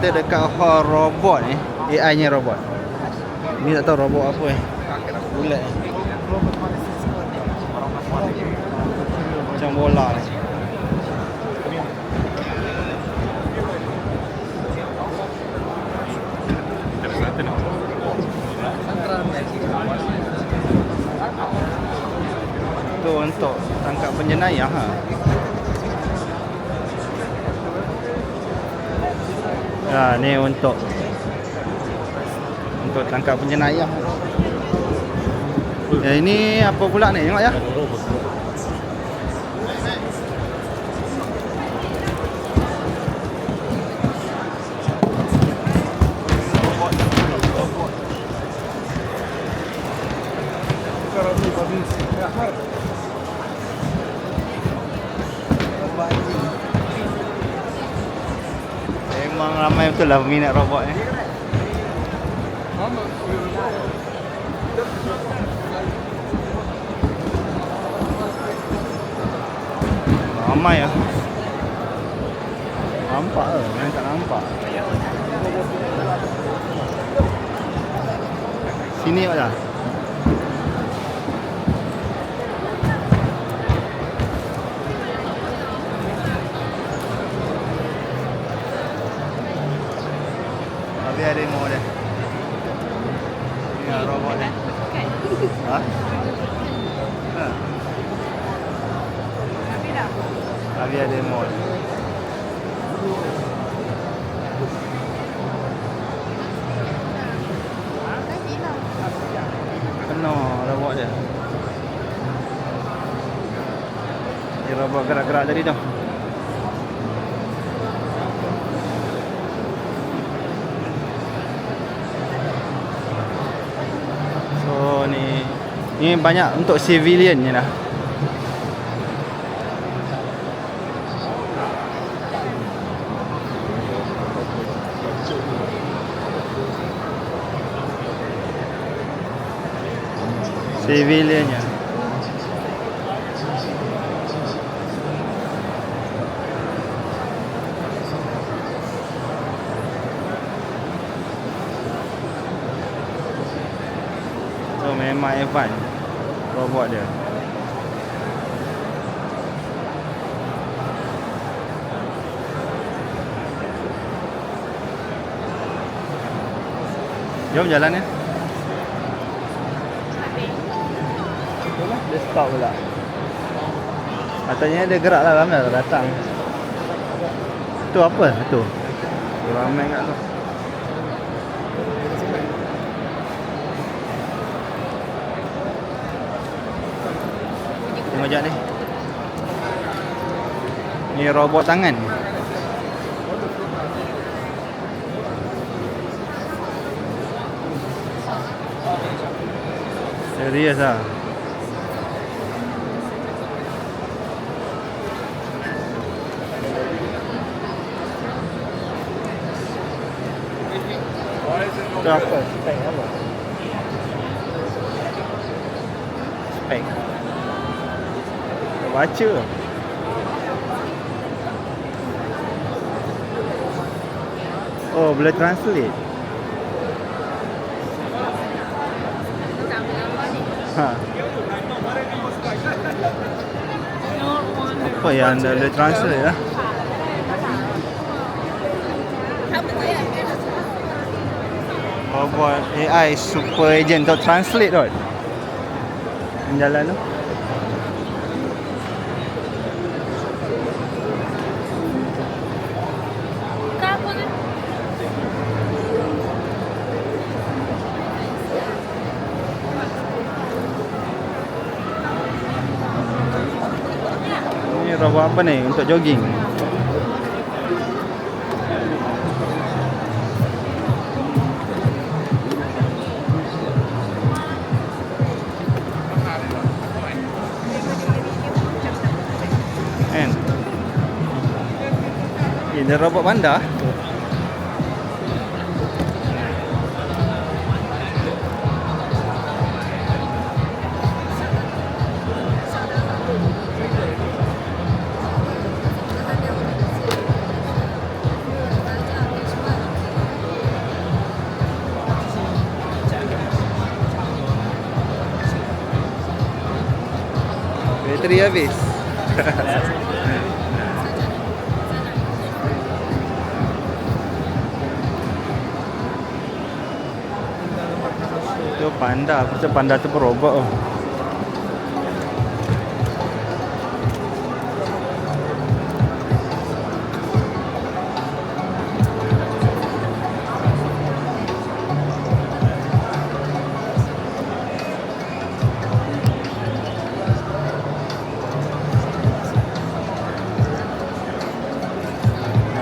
kita dekat hall robot ni. AI nya robot. Ni tak tahu robot apa bulat ni. Macam bola ni. Tu untuk tangkap penjenayah ha. Ya, ni untuk tangkap penjenayah. Ya, ini apa pula ni? Tengok ya. Memang ramai betul lah peminat robot ni. Ramai lah. Nampak ke? Yang tak nampak. Sini kot dah. Tapi ada demo dia. Ni robot ni. Ha? Ha. Tapi ada demo dia. Penuh robot dia. Dia robot gerak-gerak tadi tu. So ni banyak untuk civilian je lah. Civiliannya. So memang advance robot dia. Jom jalan ya. Dia stop pula. Katanya dia gerak lah, ramai lah datang. Tu apa? Tu ramai kat tu. Tengok sekejap ni. Ni robot tangan. Serius lah. Itu apa? Spek apa? Spek. Baca. Oh, boleh translate. Ha. Apa yang anda boleh translate lah? Robot AI super agent untuk translate kot. Jalan tu. Ni robot apa ni? Untuk jogging. Ini robot bandar. bateri habis. Tu panda, aku rasa panda tu berobak.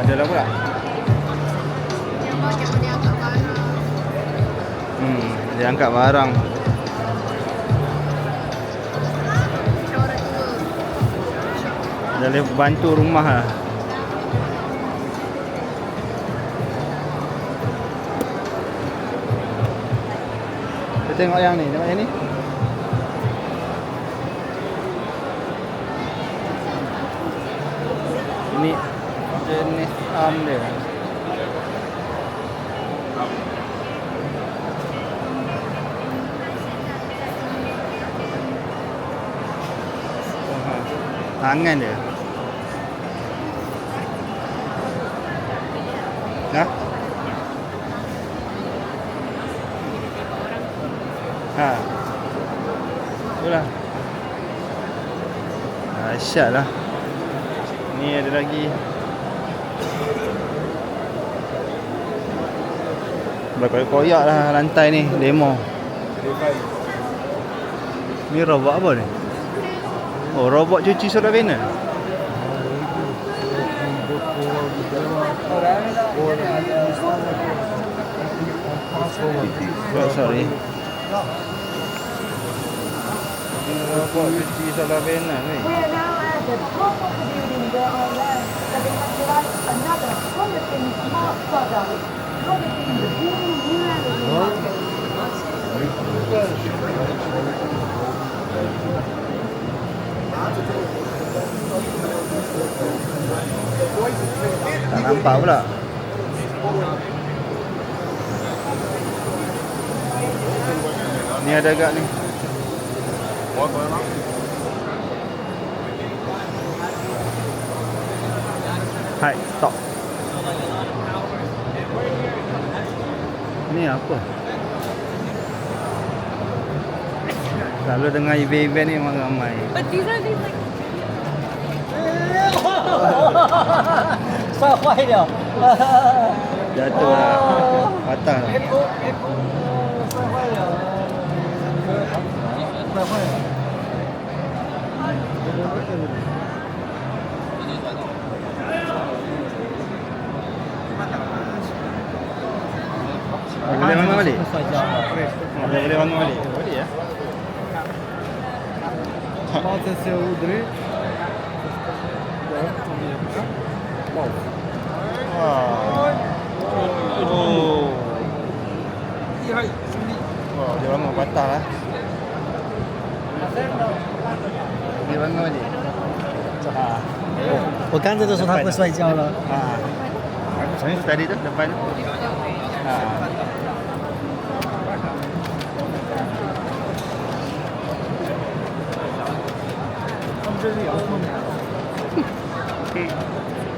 Ada lah pula. Dia angkat barang. Dia boleh bantu rumah lah. Kita tengok yang ni, tengok yang ni. Ini jenis arm dia. Tangan dia. Ha? Ha. Itulah. Dahsyat lah. Ni ada lagi. Berkoyak-koyak lah lantai ni. Demo. Ni robot apa ni? Oh, robot cuci solar panel. Oh, sorry. Robot cuci solar panel ni. We are now at the top of the building. There are lamps that demonstrate another promising smart product targeting the booming new energy market. Tak nampak pula. Ni ada agak ni. Hai, stop. Ni apa? Selalu dengar event-event ni memang ramai. But these are these like 摔坏了。 Jatuh lah. Patah lah. 摔坏了，摔坏了。 Boleh bangun balik? 摔跤了。 Boleh bangun balik? Boleh ya? Poate se udri. Wah. Oh. Wah, dia bangun patah lah. Dia bangun balik. Ah. 我刚才就说他会摔跤了。 Ah. Macam tadi tu depan tu. Ah.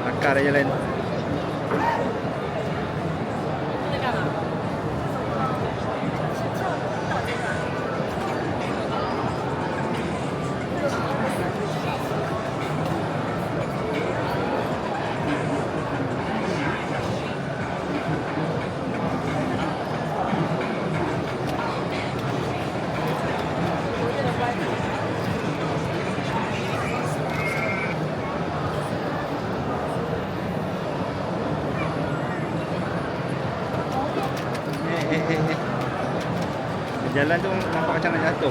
Akar aja lain. Jalan tu nampak macam nak jatuh.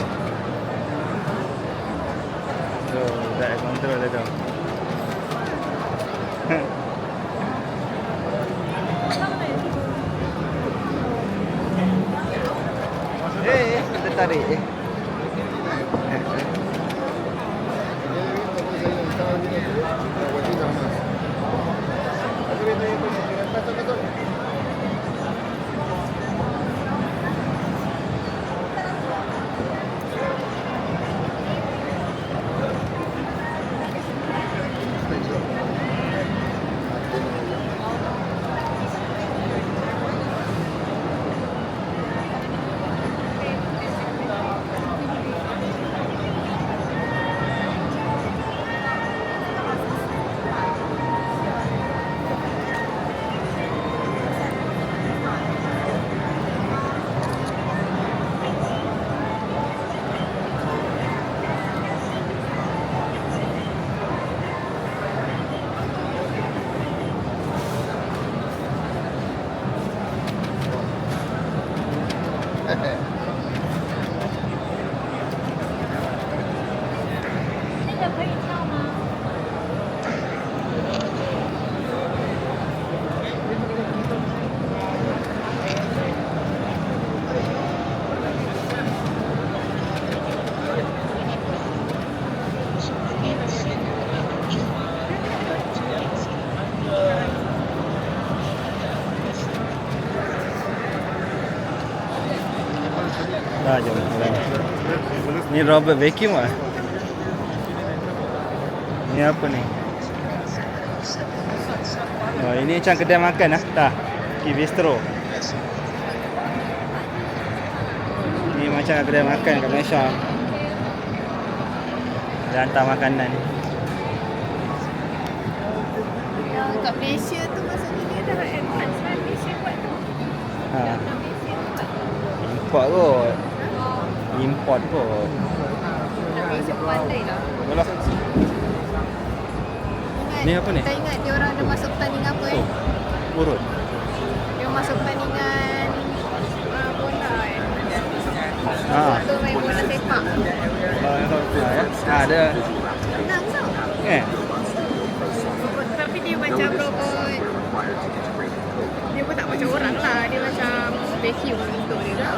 So, tak ada kontrol dah tu. Kita tarik. Dah jom mula. Ni robot vacuum ah. Ni apa ni? Oh, ini macam kedai makan lah. Dah. Bistro. Ni macam kedai makan kat Malaysia. Dia hantar makanan. Yang kat Malaysia tu maksudnya dia dah advance lah Malaysia buat tu. Ha. Kat Malaysia tu tak. Import kot. Import kot. Kat Malaysia pandai lah. Alah. Ni apa ni? Kita ingat dia orang ada masuk pertandingan apa Oh. Urut. Dia masuk pertandingan bola Ha. Tu main bola sepak. Ada. Menang tau. Tapi dia macam robot. Dia pun tak macam orang lah. Dia macam vacuum untuk dia.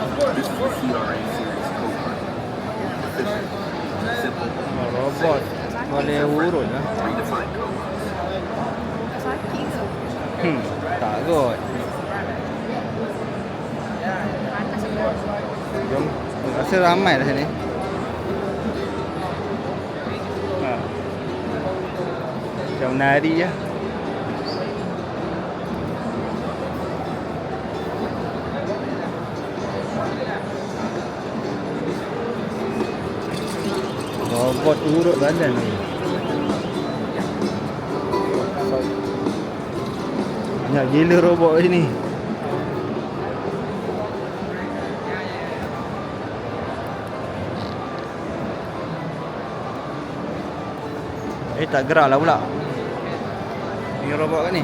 Robot boleh urut lah. Sakit ke? Tak kot. Panas ke? Jom. Rasa ramai lah sini. Ha. Macam menari je. Robot urut badan ni. Banyak gila robot kat sini. Tak gerak lah pula. Ni robot kat ni.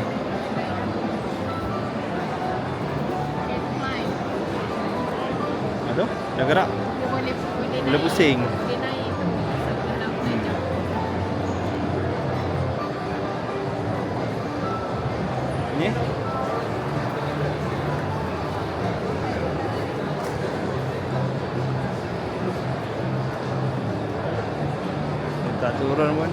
Aduh, dah gerak. Dia boleh Boleh naik. pusing. Boleh naik. Ni. Tak turun pun.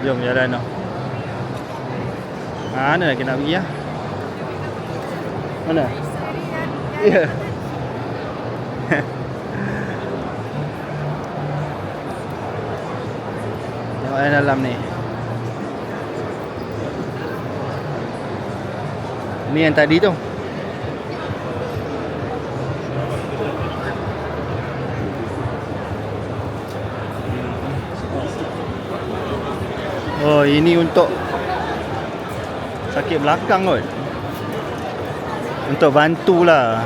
Jom jalan tau. Mana lagi nak pergi lah? Mana? Ya. Tengok yang dalam ni. Ni yang tadi tu. Oh, ini untuk sakit belakang kot. Untuk bantulah.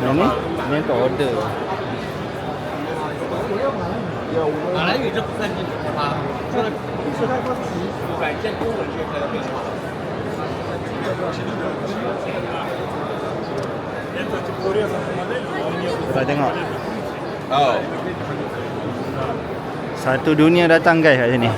Ni untuk order. 马来语这不算进口啊，说的是它说软件中文是可以变化。 Kita tengok. Satu dunia datang guys kat sini.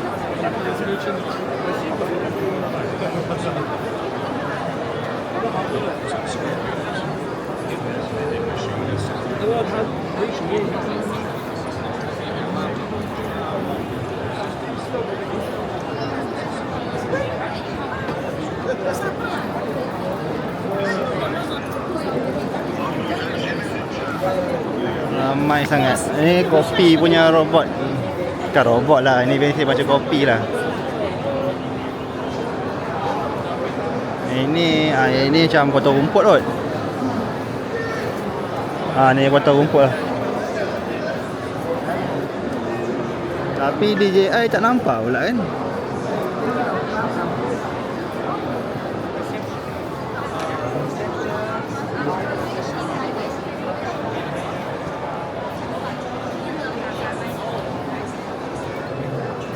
Ramai sangat. Ini kopi punya robot. Bukan robot lah, ini biasa baca kopi lah. Ini macam potong rumput kot. Ni potong rumput lah. Tapi DJI tak nampak pula kan.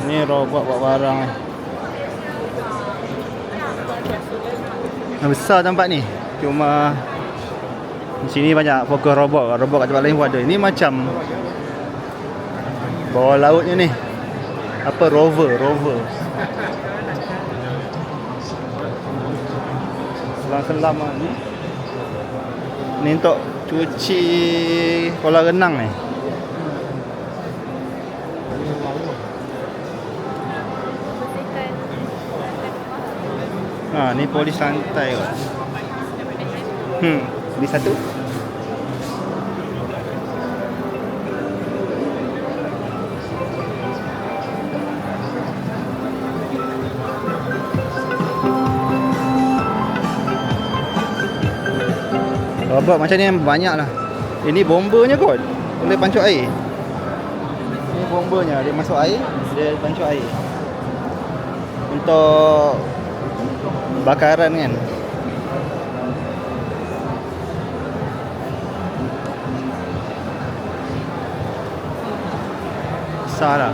Ni robot buat barang ni. Besar tempat ni. Cuma di sini banyak fokus robot. Robot kat tempat lain pun ada. Ini macam bawah lautnya ni. Apa rover. Selam-selam ni. Ni untuk cuci kolam renang ni. Ha, ni polis lantai kot. Beli satu. Robot macam ni banyak lah. Ini bombernya kot. Boleh pancuk air. Ini bombernya. Dia masuk air, dia pancuk air. Untuk bakaran kan. Besar lah.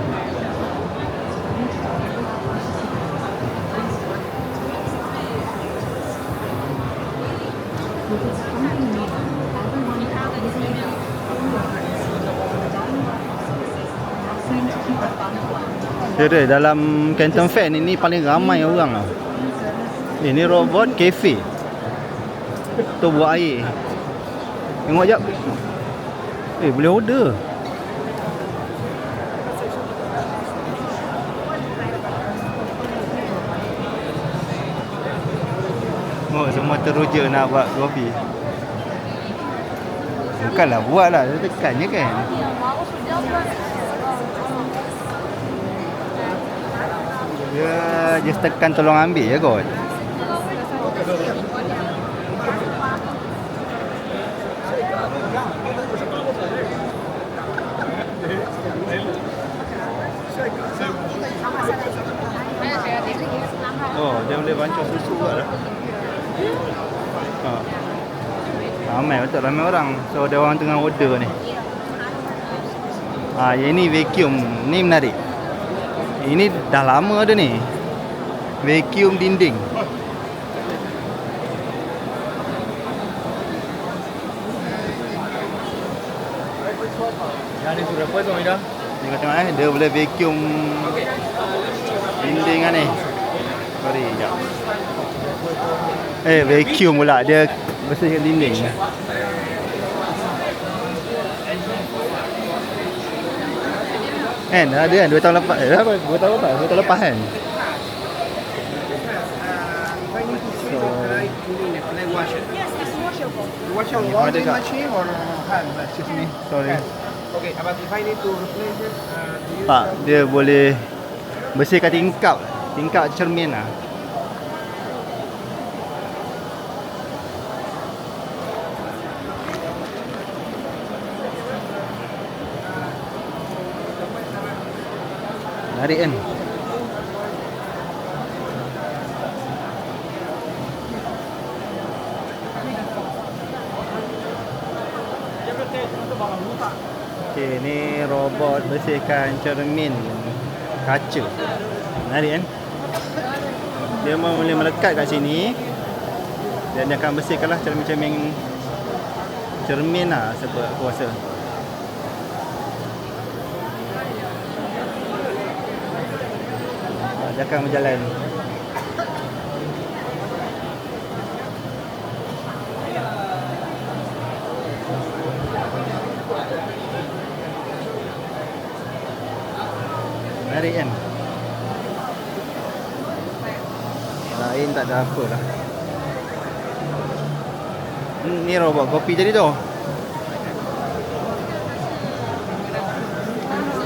Kira dalam Canton Fair ni paling ramai orang lah. Ini robot kafe. Tu buat air. Tengok jap. Boleh order. Oh, semua teruja nak buat kopi. Bukanlah buat lah, dia tekan je kan. Dia just tekan tolong ambil je kot. Oh, dia boleh bancur susu kot lah. Ramai betul, ramai orang. So ada orang tengah order ni. Yang ni vacuum. Ni menarik. Ini dah lama ada ni. Vacuum dinding. Yang ni berapa tu Ida? Tengok tengok dia boleh vacuum dinding kan ni. Mari jap. Vacuum pula dia bersihkan dinding. Kan ada kan 2 tahun lepas. 2 tahun lepas. 2 tahun lepas kan. So Wash your laundry machine or hand? Excuse me. sorry. Okay, but if I need to replace it, do you Pak, dia boleh bersihkan tingkap cermin lah. Menarik kan? Okay, ni robot bersihkan cermin kaca. Menarik kan? Dia boleh melekat kat sini dan dia akan bersihkanlah cermin-cermin lah sebab aku rasa. Dia akan berjalan. Menarik kan? Lain tak ada apa lah. Ni robot kopi jadi tu.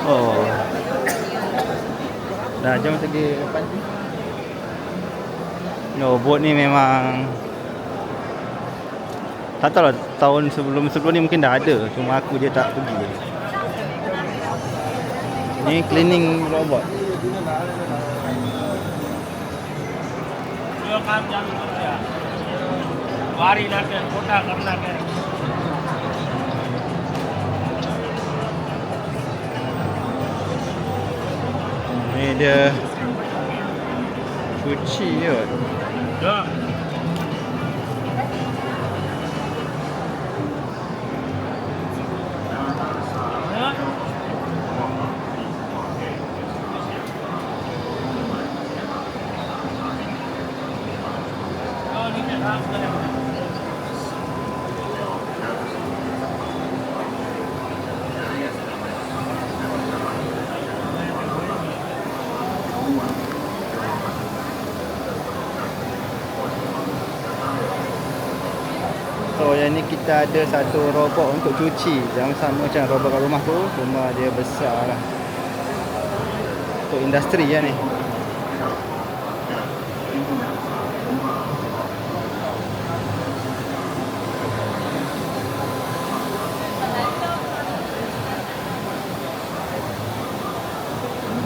Oh. Dah, jom pergi depan. Robot ni memang tak tahu lah, tahun sebelum ni mungkin dah ada, cuma aku je tak pergi. Ni cleaning robot. Ni dia cuci je. yang ni kita ada satu robot untuk cuci yang sama macam robot kat rumah tu, cuma dia besar lah. Untuk industri lah ni.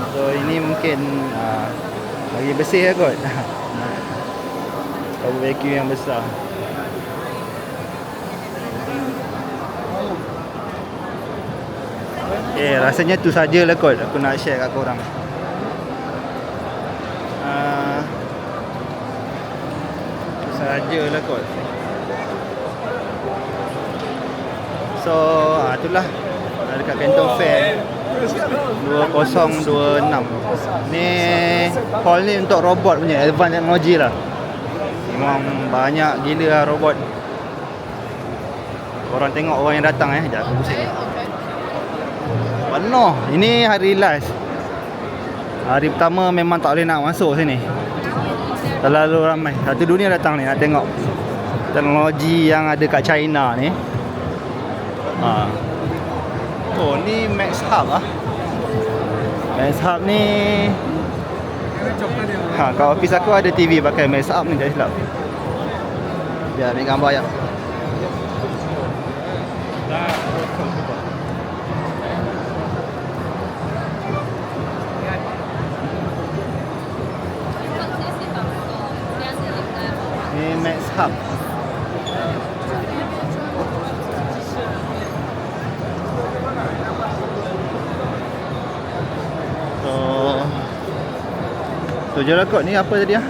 So ini mungkin bagi bersih lah kot. Robot vacuum yang besar. Rasanya tu sajalah kot aku nak share kat korang. Tu sajalah kot. So itulah dekat Canton Fair 2026. Ni hall ni untuk robot punya, advanced technology lah. Memang banyak gila lah robot. Korang tengok orang yang datang sekejap aku pusing. Penuh. Ini hari last. Hari pertama memang tak boleh nak masuk sini. Terlalu ramai. Satu dunia datang ni nak tengok teknologi yang ada kat China ni. Oh, ni Max Hub lah. Max Hub ni kat office aku ada TV pakai Max Hub ni, tak silap. Biar ambil gambar ya. Ni Max Hub. Tu je lah kot. Ni apa tadi lah?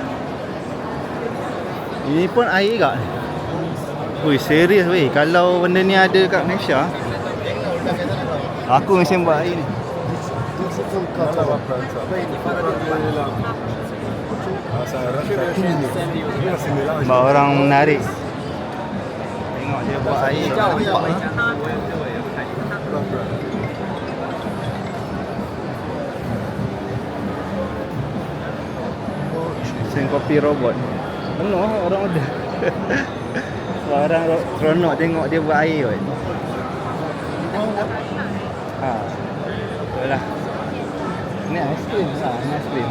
Ini pun air kat. Ui, serius weh. Kalau benda ni ada kat Malaysia, aku mesti buat air ni. Sebab orang menarik. Tengok dia buat air. Nampak lah. Mesin kopi robot. Penuh orang ada. Orang seronok tengok dia buat air kot. Betul lah. Ni aiskrim lah, ni aiskrim.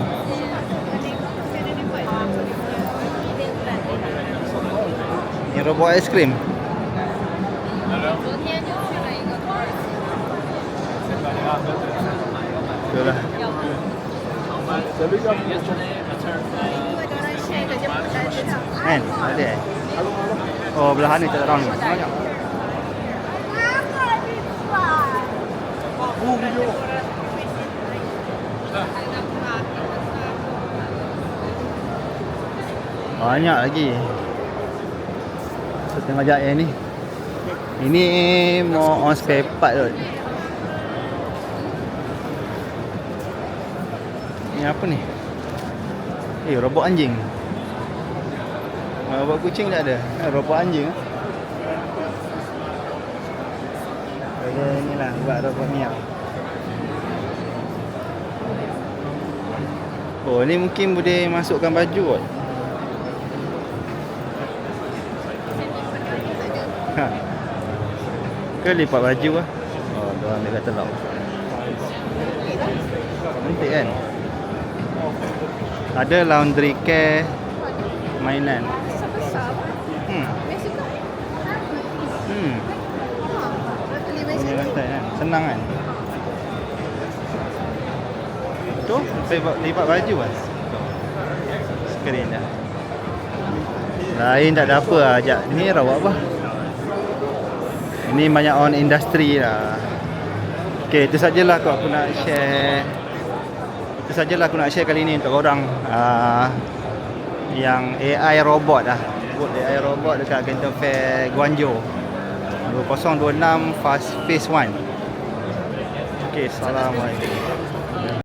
Ni robot aiskrim. Betul lah. Kan? Ada. Oh, belahan ni tak ada orang ni. Banyak. Banyak lagi. So, tengok sekejap yang ni. Ini more on spare part kot. Ni apa ni? Robot anjing. Robot kucing tak ada. Robot anjing. Ada ni lah, buat robot miau. Oh, ni mungkin boleh masukkan baju kot. Ke lipat baju lah. Oh, diorang dia kata lock. Cantik kan? Ada laundry care, mainan. Ini lantai kan? Senang kan? Tu, lipat baju kan? Skrin dah. Lain tak ada apa lah. Sekejap, ni rawat apa? Ini banyak on industri lah. Okay, itu sajalah aku nak share. Itu sajalah aku nak share kali ni untuk korang. Yang AI robot lah. AI robot dekat Canton Fair Guangzhou 2026 Phase 1. Okay, Assalamualaikum.